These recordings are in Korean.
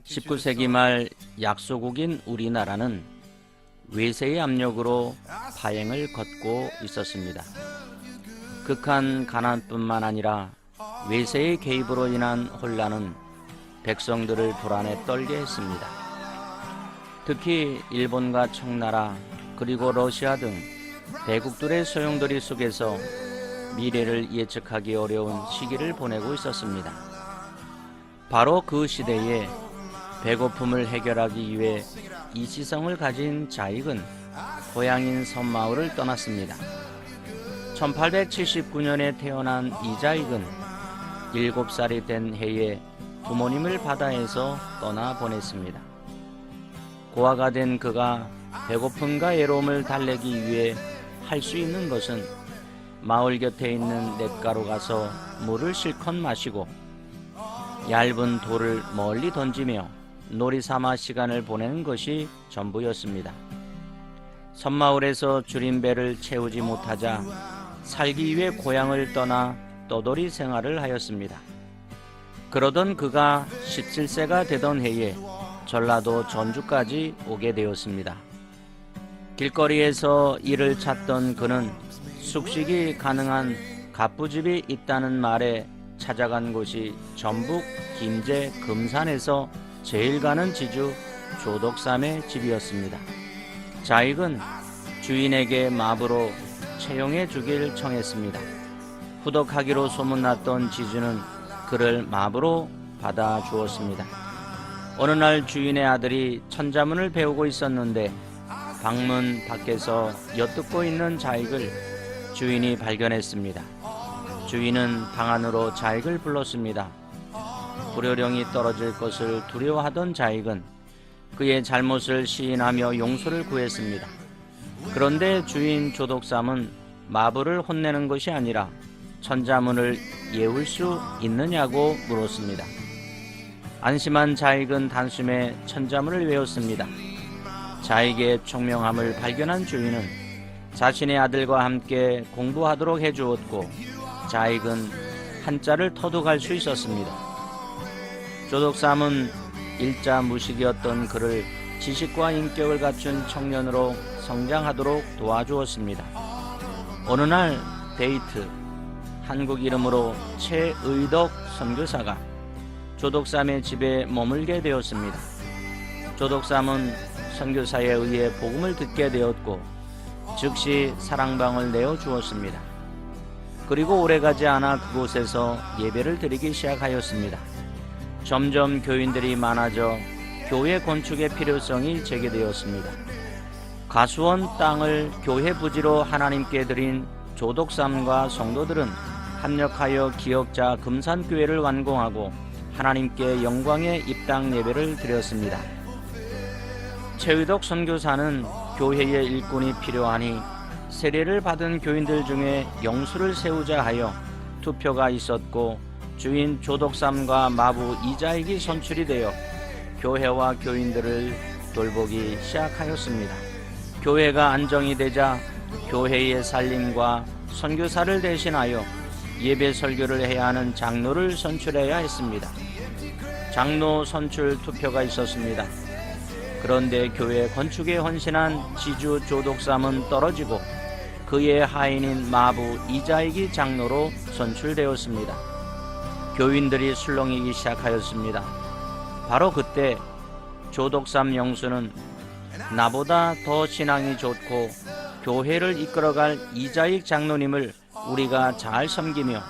19세기 말 약소국인 우리나라는 외세의 압력으로 파행을 걷고 있었습니다. 극한 가난뿐만 아니라 외세의 개입으로 인한 혼란은 백성들을 불안에 떨게 했습니다. 특히 일본과 청나라 그리고 러시아 등 대국들의 소용돌이 속에서 미래를 예측하기 어려운 시기를 보내고 있었습니다. 바로 그 시대에 배고픔을 해결하기 위해 이시성을 가진 자익은 고향인 섬마을을 떠났습니다. 1879년에 태어난 이자익은 7살이 된 해에 부모님을 바다에서 떠나보냈습니다. 고아가 된 그가 배고픔과 외로움을 달래기 위해 할 수 있는 것은 마을 곁에 있는 냇가로 가서 물을 실컷 마시고 얇은 돌을 멀리 던지며 놀이 삼아 시간을 보내는 것이 전부였습니다. 섬마을에서 줄임배를 채우지 못하자 살기 위해 고향을 떠나 떠돌이 생활을 하였습니다. 그러던 그가 17세가 되던 해에 전라도 전주까지 오게 되었습니다. 길거리에서 일을 찾던 그는 숙식이 가능한 갑부집이 있다는 말에 찾아간 곳이 전북 김제 금산에서 제일 가는 지주 조덕삼의 집이었습니다. 자익은 주인에게 마부로 채용해 주길 청했습니다. 후덕하기로 소문났던 지주는 그를 마부로 받아 주었습니다. 어느 날 주인의 아들이 천자문을 배우고 있었는데 방문 밖에서 엿듣고 있는 자익을 주인이 발견했습니다. 주인은 방 안으로 자익을 불렀습니다. 불효령이 떨어질 것을 두려워하던 자익은 그의 잘못을 시인하며 용서를 구했습니다. 그런데 주인 조덕삼은 마부를 혼내는 것이 아니라 천자문을 외울 수 있느냐고 물었습니다. 안심한 자익은 단숨에 천자문을 외웠습니다. 자익의 총명함을 발견한 주인은 자신의 아들과 함께 공부하도록 해주었고 자익은 한자를 터득할 수 있었습니다. 조덕삼은 일자 무식이었던 그를 지식과 인격을 갖춘 청년으로 성장하도록 도와주었습니다. 어느 날 데이트, 한국 이름으로 최의덕 선교사가 조덕삼의 집에 머물게 되었습니다. 조덕삼은 선교사에 의해 복음을 듣게 되었고 즉시 사랑방을 내어주었습니다. 그리고 오래가지 않아 그곳에서 예배를 드리기 시작하였습니다. 점점 교인들이 많아져 교회 건축의 필요성이 제기되었습니다. 가수원 땅을 교회 부지로 하나님께 드린 조덕삼과 성도들은 합력하여 기역자 금산교회를 완공하고 하나님께 영광의 입당 예배를 드렸습니다. 최의덕 선교사는 교회의 일꾼이 필요하니 세례를 받은 교인들 중에 영수를 세우자 하여 투표가 있었고 주인 조덕삼과 마부 이자익이 선출이 되어 교회와 교인들을 돌보기 시작하였습니다. 교회가 안정이 되자 교회의 살림과 선교사를 대신하여 예배 설교를 해야 하는 장로를 선출해야 했습니다. 장로 선출 투표가 있었습니다. 그런데 교회 건축에 헌신한 지주 조덕삼은 떨어지고 그의 하인인 마부 이자익이 장로로 선출되었습니다. 교인들이 술렁이기 시작하였습니다. 바로 그때 조덕삼 영수는 나보다 더 신앙이 좋고 교회를 이끌어갈 이자익 장로님을 우리가 잘 섬기며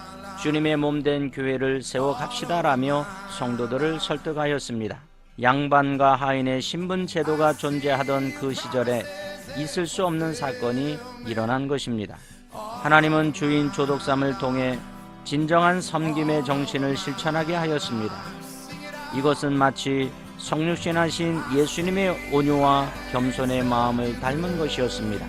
주님의 몸된 교회를 세워갑시다라며 성도들을 설득하였습니다. 양반과 하인의 신분 제도가 존재하던 그 시절에 있을 수 없는 사건이 일어난 것입니다. 하나님은 주인 조덕삼을 통해 진정한 섬김의 정신을 실천하게 하였습니다. 이것은 마치 성육신하신 예수님의 온유와 겸손의 마음을 닮은 것이었습니다.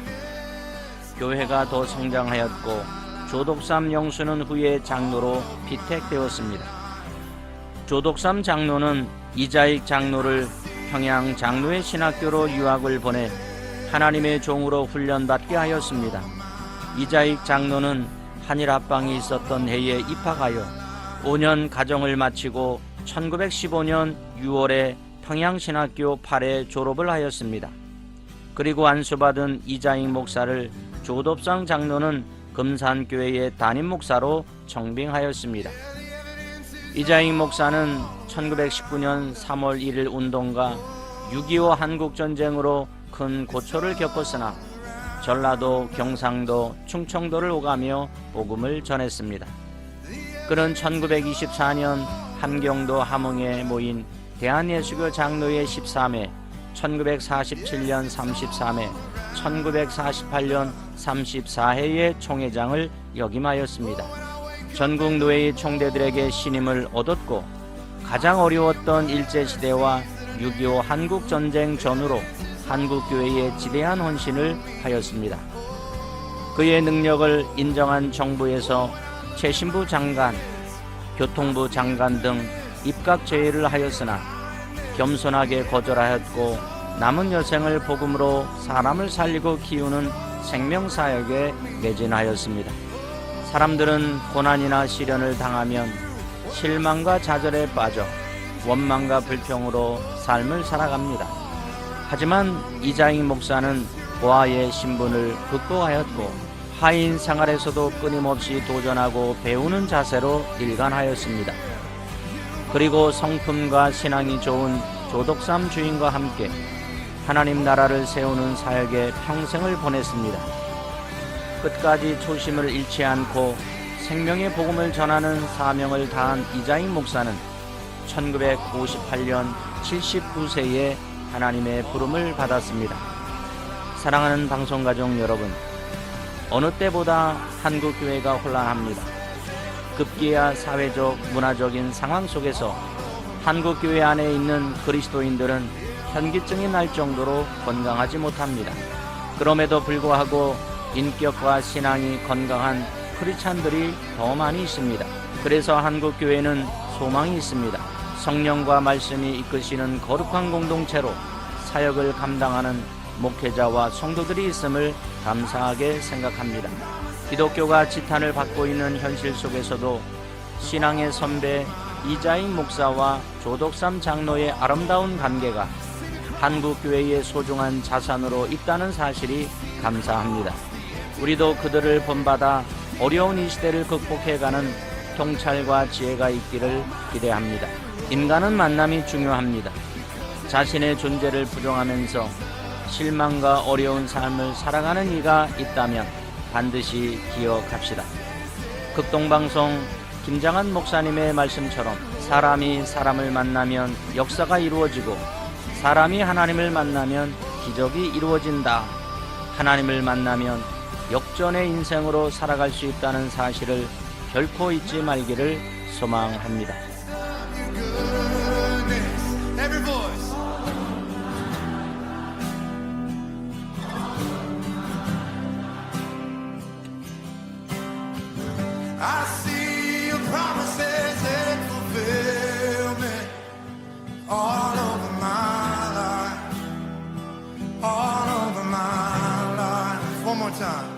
교회가 더 성장하였고 조덕삼 영수는 후에 장로로 피택되었습니다. 조덕삼 장로는 이자익 장로를 평양 장로의 신학교로 유학을 보내 하나님의 종으로 훈련받게 하였습니다. 이자익 장로는 한일 합방이 있었던 해에 입학하여 5년 가정을 마치고 1915년 6월에 평양신학교 8회 졸업을 하였습니다. 그리고 안수받은 이자익 목사를 조덕삼 장로는 금산교회의 담임 목사로 청빙하였습니다. 이자익 목사는 1919년 3월 1일 운동과 6.25 한국전쟁으로 큰 고초를 겪었으나 전라도, 경상도, 충청도를 오가며 복음을 전했습니다. 그는 1924년 함경도 함흥에 모인 대한예수교 장로회 13회, 1947년 33회, 1948년 34회의 총회장을 역임하였습니다. 전국 노회의 총대들에게 신임을 얻었고 가장 어려웠던 일제시대와 6.25 한국전쟁 전후로 한국교회에 지대한 헌신을 하였습니다. 그의 능력을 인정한 정부에서 최신부 장관, 교통부 장관 등 입각 제의를 하였으나 겸손하게 거절하였고 남은 여생을 복음으로 사람을 살리고 키우는 생명사역에 매진하였습니다. 사람들은 고난이나 시련을 당하면 실망과 좌절에 빠져 원망과 불평으로 삶을 살아갑니다. 하지만 이자익 목사는 고아의 신분을 극복하였고 하인 생활에서도 끊임없이 도전하고 배우는 자세로 일관하였습니다. 그리고 성품과 신앙이 좋은 조덕삼 주인과 함께 하나님 나라를 세우는 사역에 평생을 보냈습니다. 끝까지 초심을 잃지 않고 생명의 복음을 전하는 사명을 다한 이자익 목사는 1958년 79세에 하나님의 부름을 받았습니다. 사랑하는 방송가족 여러분, 어느 때보다 한국교회가 혼란합니다. 급기야 사회적, 문화적인 상황 속에서 한국교회 안에 있는 그리스도인들은 현기증이 날 정도로 건강하지 못합니다. 그럼에도 불구하고 인격과 신앙이 건강한 크리스찬들이 더 많이 있습니다. 그래서 한국교회는 소망이 있습니다. 성령과 말씀이 이끄시는 거룩한 공동체로 사역을 감당하는 목회자와 성도들이 있음을 감사하게 생각합니다. 기독교가 지탄을 받고 있는 현실 속에서도 신앙의 선배 이자익 목사와 조덕삼 장로의 아름다운 관계가 한국교회의 소중한 자산으로 있다는 사실이 감사합니다. 우리도 그들을 본받아 어려운 이 시대를 극복해가는 통찰과 지혜가 있기를 기대합니다. 인간은 만남이 중요합니다. 자신의 존재를 부정하면서 실망과 어려운 삶을 살아가는 이가 있다면 반드시 기억합시다. 극동방송 김장한 목사님의 말씀처럼 사람이 사람을 만나면 역사가 이루어지고 사람이 하나님을 만나면 기적이 이루어진다. 하나님을 만나면 역전의 인생으로 살아갈 수 있다는 사실을 결코 잊지 말기를 소망합니다. I see your promises and fulfillment all over my life, all over my life. One more time.